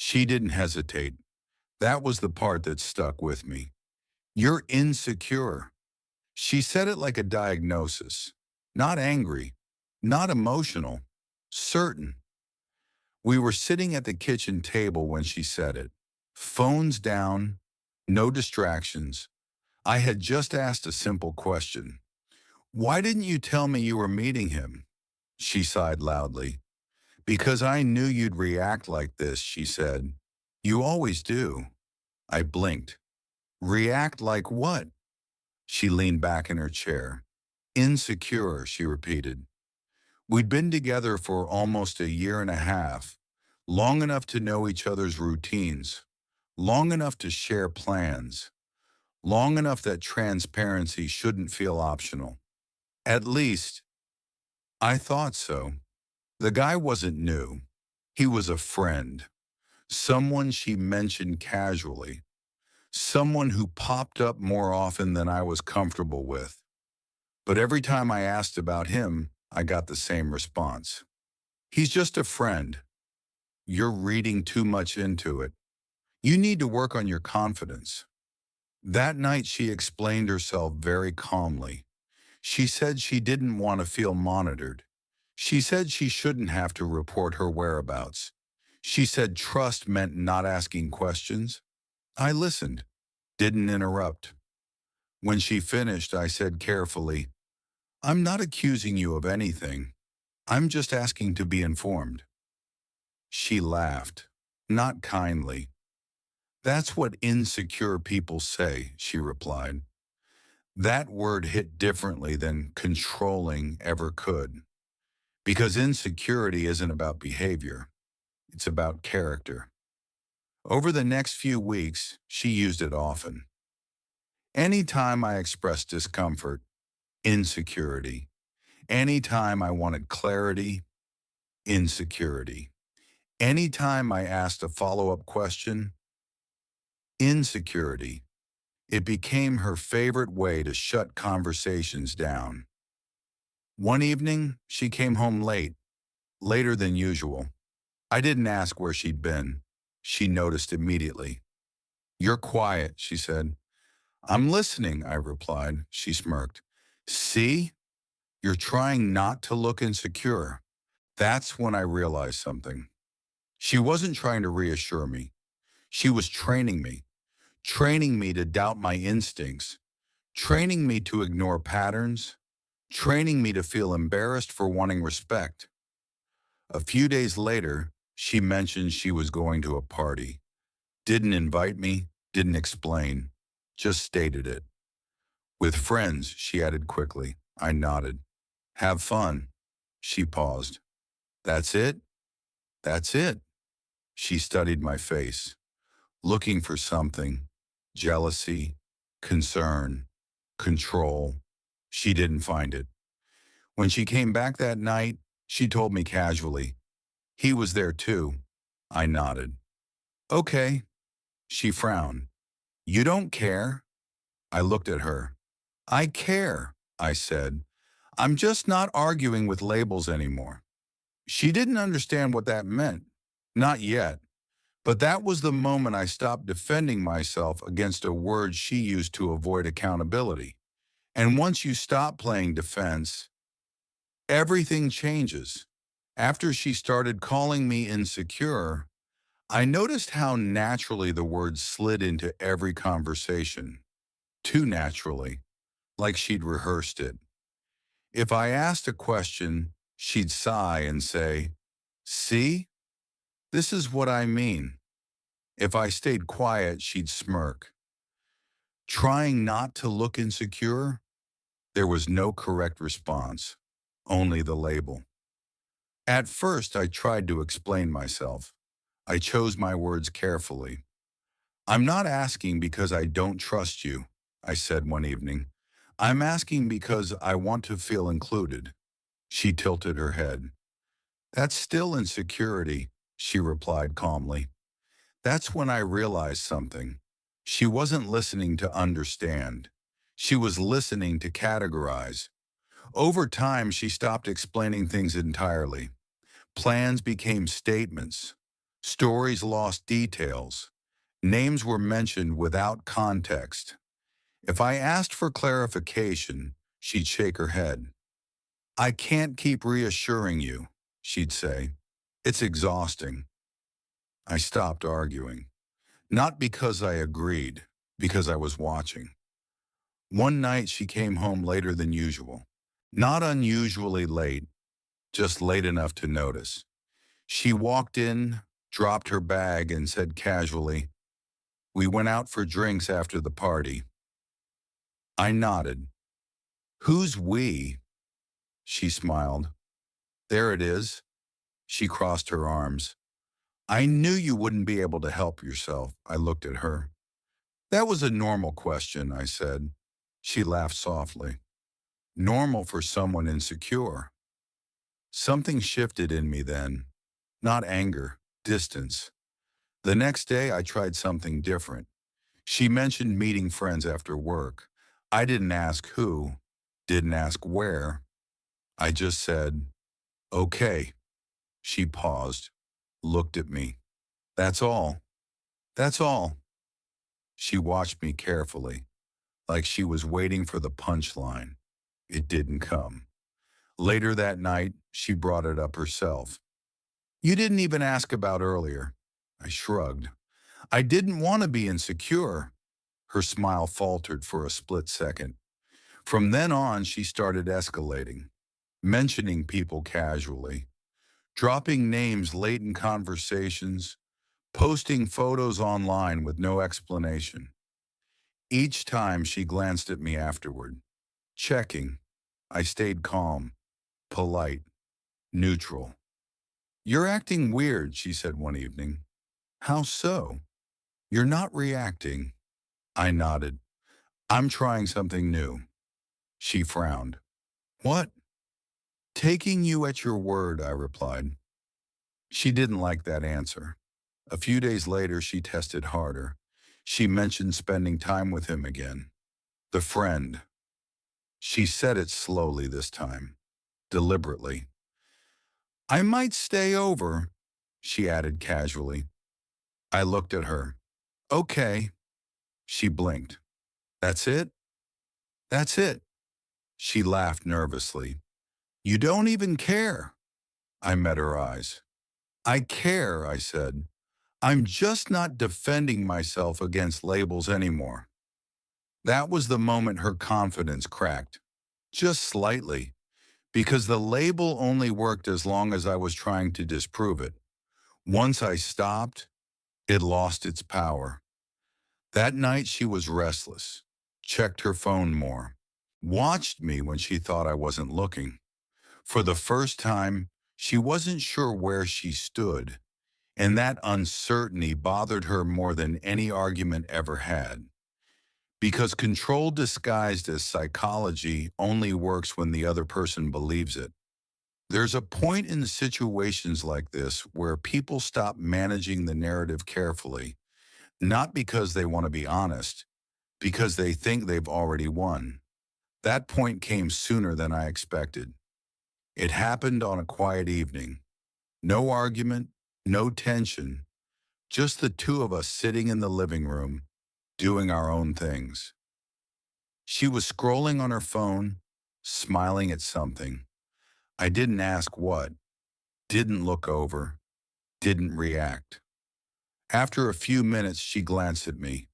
She didn't hesitate. That was the part that stuck with me. You're insecure. She said it like a diagnosis. Not angry, not emotional, certain. We were sitting at the kitchen table when she said it. Phones down, no distractions. I had just asked a simple question. Why didn't you tell me you were meeting him? She sighed loudly. Because I knew you'd react like this, she said. You always do. I blinked. React like what? She leaned back in her chair. Insecure, she repeated. We'd been together for almost a year and a half, long enough to know each other's routines, long enough to share plans, long enough that transparency shouldn't feel optional. At least, I thought so. The guy wasn't new. He was a friend, someone she mentioned casually, someone who popped up more often than I was comfortable with. But every time I asked about him, I got the same response. He's just a friend. You're reading too much into it. You need to work on your confidence. That night she explained herself very calmly. She said she didn't want to feel monitored. She said she shouldn't have to report her whereabouts. She said trust meant not asking questions. I listened, didn't interrupt. When she finished, I said carefully, I'm not accusing you of anything. I'm just asking to be informed. She laughed, not kindly. That's what insecure people say, she replied. That word hit differently than controlling ever could. Because insecurity isn't about behavior. It's about character. Over the next few weeks, she used it often. Anytime I expressed discomfort, insecurity. Anytime I wanted clarity, insecurity. Anytime I asked a follow-up question, insecurity. It became her favorite way to shut conversations down. One evening, she came home late, later than usual. I didn't ask where she'd been. She noticed immediately. You're quiet, she said. I'm listening, I replied. She smirked. See? You're trying not to look insecure. That's when I realized something. She wasn't trying to reassure me. She was training me to doubt my instincts, training me to ignore patterns, training me to feel embarrassed for wanting respect. A few days later, she mentioned she was going to a party. Didn't invite me, didn't explain, just stated it. With friends, she added quickly. I nodded. Have fun. She paused. That's it? That's it. She studied my face, looking for something. Jealousy, concern, control. She didn't find it. When she came back that night, she told me casually. He was there too. I nodded. Okay. She frowned. You don't care? I looked at her. I care, I said. I'm just not arguing with labels anymore. She didn't understand what that meant. Not yet. But that was the moment I stopped defending myself against a word she used to avoid accountability. And once you stop playing defense, everything changes. After she started calling me insecure, I noticed how naturally the word slid into every conversation. Too naturally, like she'd rehearsed it. If I asked a question, she'd sigh and say, see, this is what I mean. If I stayed quiet, she'd smirk. Trying not to look insecure, there was no correct response, only the label. At first, I tried to explain myself. I chose my words carefully. I'm not asking because I don't trust you, I said one evening. I'm asking because I want to feel included. She tilted her head. That's still insecurity, she replied calmly. That's when I realized something. She wasn't listening to understand. She was listening to categorize. Over time, she stopped explaining things entirely. Plans became statements. Stories lost details. Names were mentioned without context. If I asked for clarification, she'd shake her head. I can't keep reassuring you, she'd say. It's exhausting. I stopped arguing. Not because I agreed, because I was watching. One night she came home later than usual. Not unusually late, just late enough to notice. She walked in, dropped her bag, and said casually, "We went out for drinks after the party." I nodded. "Who's we?" She smiled. "There it is." She crossed her arms. "I knew you wouldn't be able to help yourself." I looked at her. "That was a normal question," I said. She laughed softly. "Normal for someone insecure." Something shifted in me then. Not anger, distance. The next day I tried something different. She mentioned meeting friends after work. I didn't ask who, didn't ask where. I just said, "Okay." She paused, looked at me. "That's all. That's all." She watched me carefully, like she was waiting for the punchline. It didn't come. Later that night, she brought it up herself. "You didn't even ask about earlier." I shrugged. "I didn't want to be insecure." Her smile faltered for a split second. From then on, she started escalating, mentioning people casually, dropping names late in conversations, posting photos online with no explanation. Each time she glanced at me afterward, checking. I stayed calm, polite, neutral. "You're acting weird," she said one evening. "How so?" "You're not reacting." I nodded. "I'm trying something new." She frowned. "What?" "Taking you at your word," I replied. She didn't like that answer. A few days later, she tested harder. She mentioned spending time with him again. The friend. She said it slowly this time, deliberately. "I might stay over," she added casually. I looked at her. "Okay." She blinked. "That's it?" "That's it." She laughed nervously. "You don't even care." I met her eyes. "I care," I said. "I'm just not defending myself against labels anymore." That was the moment her confidence cracked. Just slightly. Because the label only worked as long as I was trying to disprove it. Once I stopped, it lost its power. That night she was restless, checked her phone more, watched me when she thought I wasn't looking. For the first time, she wasn't sure where she stood, and that uncertainty bothered her more than any argument ever had. Because control disguised as psychology only works when the other person believes it. There's a point in situations like this where people stop managing the narrative carefully, not because they want to be honest, because they think they've already won. That point came sooner than I expected. It happened on a quiet evening. No argument, no tension, just the two of us sitting in the living room, doing our own things. She was scrolling on her phone, smiling at something. I didn't ask what, didn't look over, didn't react. After a few minutes, she glanced at me.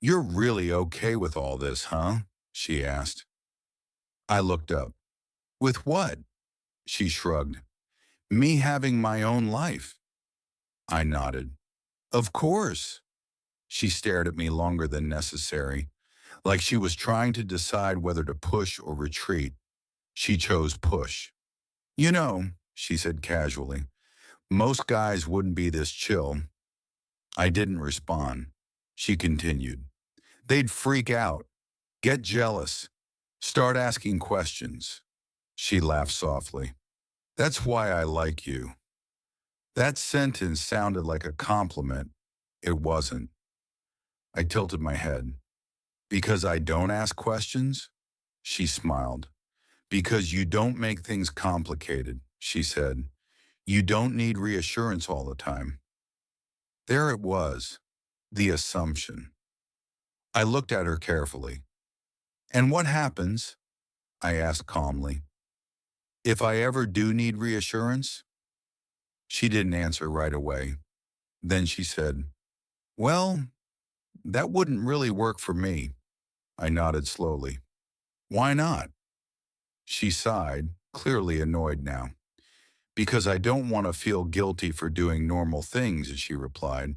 "You're really okay with all this, huh?" she asked. I looked up. "With what?" She shrugged. "Me having my own life." I nodded. "Of course." She stared at me longer than necessary, like she was trying to decide whether to push or retreat. She chose push. "You know," she said casually, "most guys wouldn't be this chill." I didn't respond. She continued. "They'd freak out, get jealous, start asking questions." She laughed softly. "That's why I like you." That sentence sounded like a compliment. It wasn't. I tilted my head. "Because I don't ask questions?" She smiled. "Because you don't make things complicated," she said. "You don't need reassurance all the time." There it was, the assumption. I looked at her carefully. And what happens, I asked calmly, if I ever do need reassurance? She didn't answer right away. Then she said, well, that wouldn't really work for me. I nodded slowly. Why not? She sighed, clearly annoyed now. Because I don't want to feel guilty for doing normal things, she replied,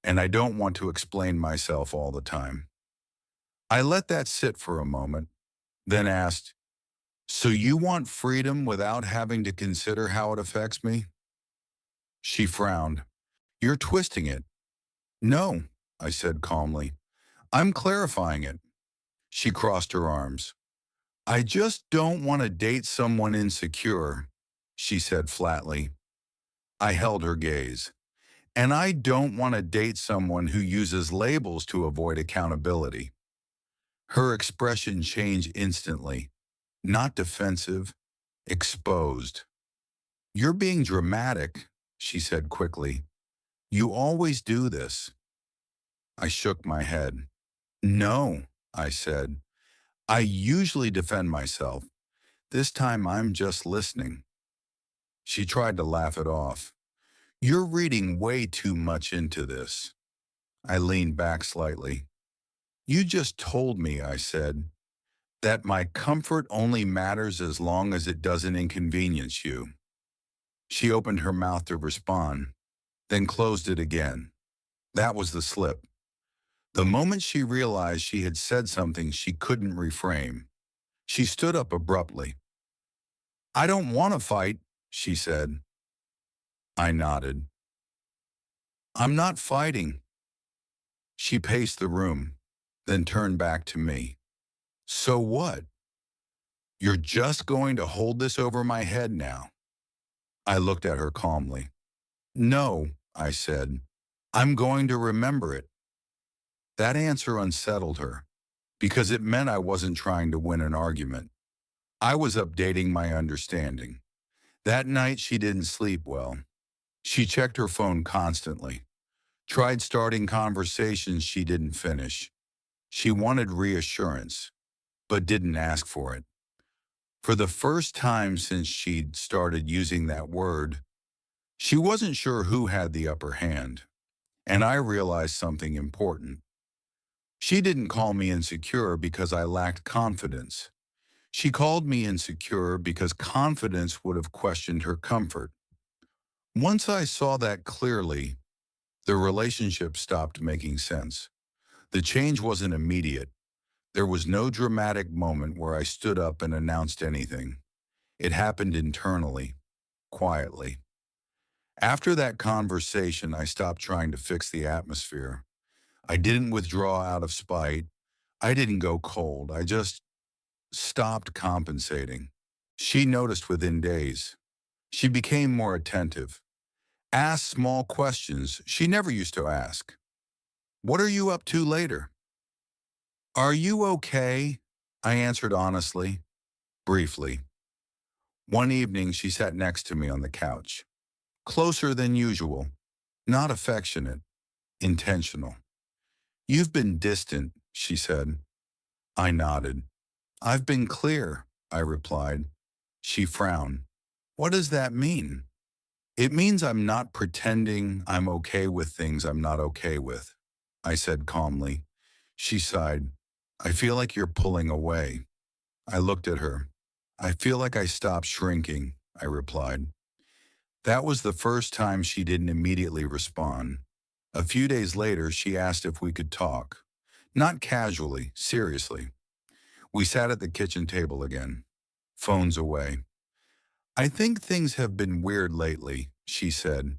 and I don't want to explain myself all the time. I let that sit for a moment, then asked, so you want freedom without having to consider how it affects me? She frowned. You're twisting it. No, I said calmly. I'm clarifying it. She crossed her arms. I just don't want to date someone insecure, she said flatly. I held her gaze. And I don't want to date someone who uses labels to avoid accountability. Her expression changed instantly. Not defensive, exposed. You're being dramatic, she said quickly. You always do this. I shook my head. No, I said. I usually defend myself. This time I'm just listening. She tried to laugh it off. You're reading way too much into this. I leaned back slightly. You just told me, I said, that my comfort only matters as long as it doesn't inconvenience you. She opened her mouth to respond, then closed it again. That was the slip. The moment she realized she had said something she couldn't reframe, she stood up abruptly. I don't want to fight, she said. I nodded. I'm not fighting. She paced the room, then turned back to me. So what? You're just going to hold this over my head now. I looked at her calmly. No, I said. I'm going to remember it. That answer unsettled her, because it meant I wasn't trying to win an argument. I was updating my understanding. That night she didn't sleep well. She checked her phone constantly, tried starting conversations she didn't finish. She wanted reassurance, but didn't ask for it. For the first time since she'd started using that word, she wasn't sure who had the upper hand, and I realized something important. She didn't call me insecure because I lacked confidence. She called me insecure because confidence would have questioned her comfort. Once I saw that clearly, the relationship stopped making sense. The change wasn't immediate. There was no dramatic moment where I stood up and announced anything. It happened internally, quietly. After that conversation, I stopped trying to fix the atmosphere. I didn't withdraw out of spite. I didn't go cold. I just stopped compensating. She noticed within days. She became more attentive, asked small questions she never used to ask. What are you up to later? Are you okay? I answered honestly, briefly. One evening, she sat next to me on the couch, closer than usual, not affectionate, intentional. You've been distant, she said. I nodded. I've been clear, I replied. She frowned. What does that mean? It means I'm not pretending I'm okay with things I'm not okay with, I said calmly. She sighed. I feel like you're pulling away. I looked at her. I feel like I stopped shrinking, I replied. That was the first time she didn't immediately respond. A few days later, she asked if we could talk. Not casually, seriously. We sat at the kitchen table again, phones away. I think things have been weird lately, she said.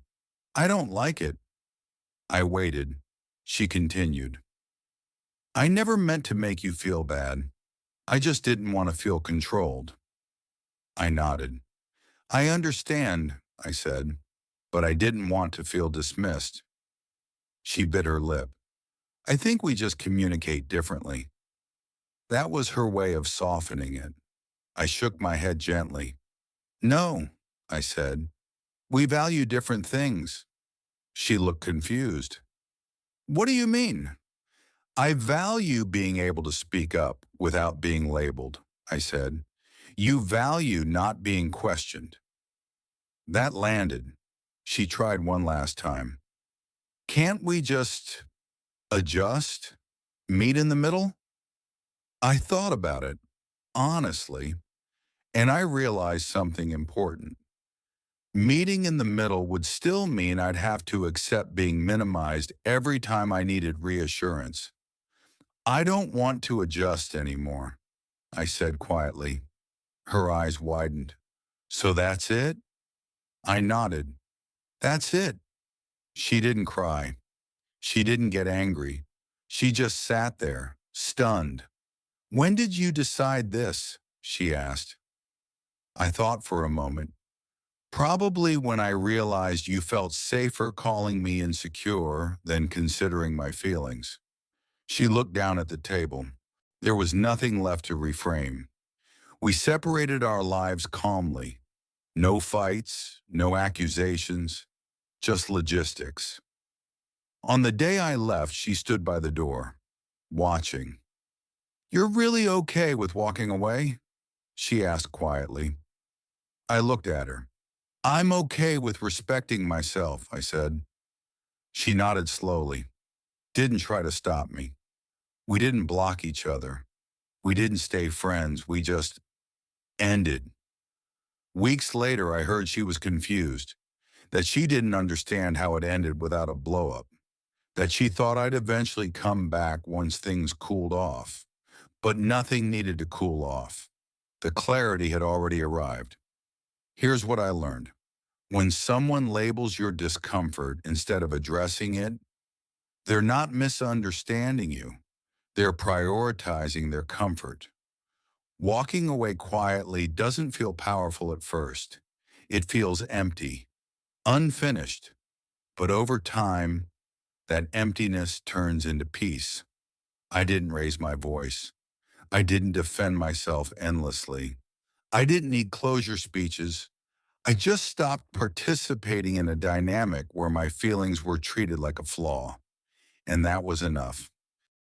I don't like it. I waited. She continued. I never meant to make you feel bad. I just didn't want to feel controlled. I nodded. I understand, I said, but I didn't want to feel dismissed. She bit her lip. I think we just communicate differently. That was her way of softening it. I shook my head gently. No, I said. We value different things. She looked confused. What do you mean? I value being able to speak up without being labeled, I said. You value not being questioned. That landed. She tried one last time. Can't we just adjust? Meet in the middle? I thought about it, honestly, and I realized something important. Meeting in the middle would still mean I'd have to accept being minimized every time I needed reassurance. I don't want to adjust anymore, I said quietly. Her eyes widened. So that's it? I nodded. That's it. She didn't cry. She didn't get angry. She just sat there, stunned. When did you decide this? She asked. I thought for a moment. Probably when I realized you felt safer calling me insecure than considering my feelings. She looked down at the table. There was nothing left to reframe. We separated our lives calmly. No fights, no accusations, just logistics. On the day I left, she stood by the door, watching. You're really okay with walking away? She asked quietly. I looked at her. I'm okay with respecting myself, I said. She nodded slowly, didn't try to stop me. We didn't block each other. We didn't stay friends. We just ended. Weeks later, I heard she was confused, that she didn't understand how it ended without a blow-up, that she thought I'd eventually come back once things cooled off. But nothing needed to cool off. The clarity had already arrived. Here's what I learned. When someone labels your discomfort instead of addressing it, they're not misunderstanding you. They're prioritizing their comfort. Walking away quietly doesn't feel powerful at first. It feels empty, unfinished. But over time, that emptiness turns into peace. I didn't raise my voice. I didn't defend myself endlessly. I didn't need closure speeches. I just stopped participating in a dynamic where my feelings were treated like a flaw. And that was enough.